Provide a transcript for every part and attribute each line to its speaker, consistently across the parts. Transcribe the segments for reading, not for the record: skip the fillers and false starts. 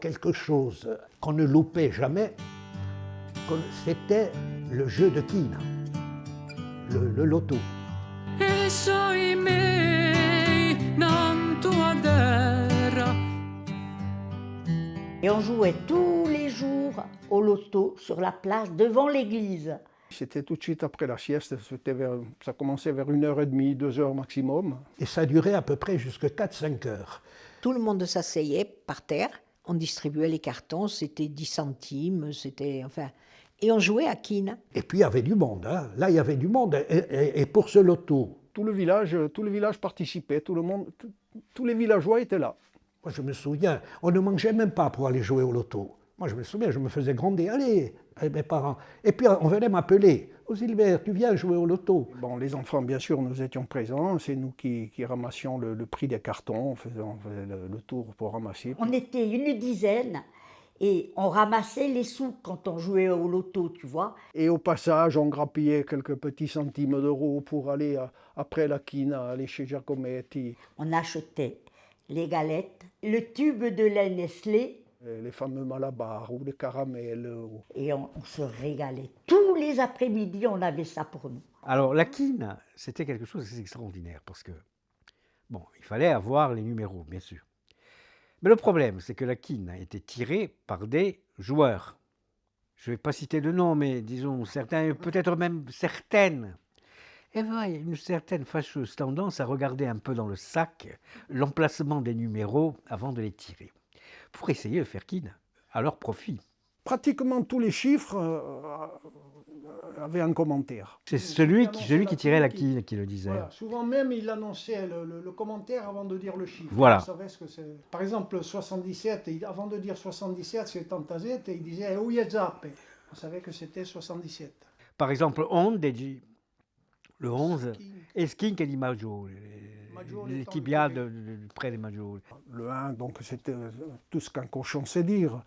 Speaker 1: Quelque chose qu'on ne loupait jamais, c'était le jeu de quina, le loto.
Speaker 2: Et on jouait tous les jours au loto sur la place devant l'église.
Speaker 3: C'était tout de suite après la sieste, ça commençait vers 1h30, 2h maximum.
Speaker 1: Et ça durait à peu près jusqu'à 4-5 heures.
Speaker 2: Tout le monde s'asseyait par terre, on distribuait les cartons, c'était 10 centimes, et on jouait à quina.
Speaker 1: Et puis il y avait du monde, hein. Là il y avait du monde, et pour ce loto.
Speaker 3: Tout le village participait, tous les villageois étaient là.
Speaker 1: Moi je me souviens, on ne mangeait même pas pour aller jouer au loto. Moi je me souviens, je me faisais gronder, allez, avec mes parents. Et puis on venait m'appeler, « Oh Gilbert, tu viens jouer au loto ?»
Speaker 3: Bon, les enfants, bien sûr, nous étions présents, c'est nous qui ramassions le prix des cartons, on faisait le tour pour ramasser.
Speaker 2: On était une dizaine et on ramassait les sous quand on jouait au loto, tu vois.
Speaker 3: Et au passage, on grappillait quelques petits centimes d'euros pour aller, après la quina, aller chez Giacometti.
Speaker 2: On achetait les galettes, le tube de lait Nestlé.
Speaker 3: Les fameux malabars ou les caramels.
Speaker 2: Et on se régalait. Tous les après-midi, on avait ça pour nous.
Speaker 4: Alors la quina, c'était quelque chose d'assez extraordinaire parce que, bon, il fallait avoir les numéros, bien sûr. Mais le problème, c'est que la quina était tirée par des joueurs. Je ne vais pas citer de nom, mais disons certains, peut-être même certaines. Et voilà, il y a une certaine fâcheuse tendance à regarder un peu dans le sac l'emplacement des numéros avant de les tirer, pour essayer de faire quina à leur profit.
Speaker 3: Pratiquement tous les chiffres avaient un commentaire.
Speaker 4: C'est celui qui tirait la quina qui le disait.
Speaker 3: Voilà, souvent même, il annonçait le commentaire avant de dire le chiffre.
Speaker 4: Voilà.
Speaker 3: On savait ce que c'est. Par exemple, 77, avant de dire 77, c'est Tantazette, il disait « Où est Zappe ?» On savait que c'était 77.
Speaker 4: Par exemple, le 11, Esquinque di Maggio, les tibias près des Maggio.
Speaker 3: Le 1, donc c'était tout ce qu'un cochon sait dire.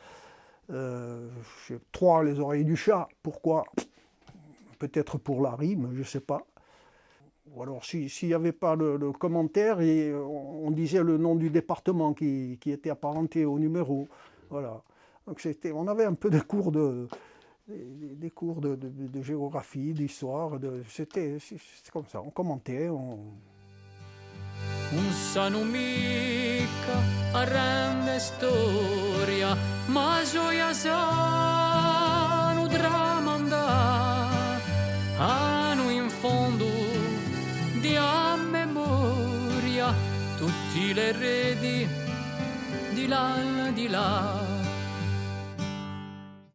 Speaker 3: 3, les oreilles du chat. Pourquoi? Peut-être pour la rime, je ne sais pas. Ou alors s'il n'y avait pas le commentaire, on disait le nom du département qui était apparenté au numéro. Voilà. Donc on avait un peu des cours de géographie, d'histoire. C'était comme ça, on commentait.
Speaker 5: Non sanno mica a grande storia, ma gioia sanno tramandà, hanno in fondo di a memoria tutti le redi di là,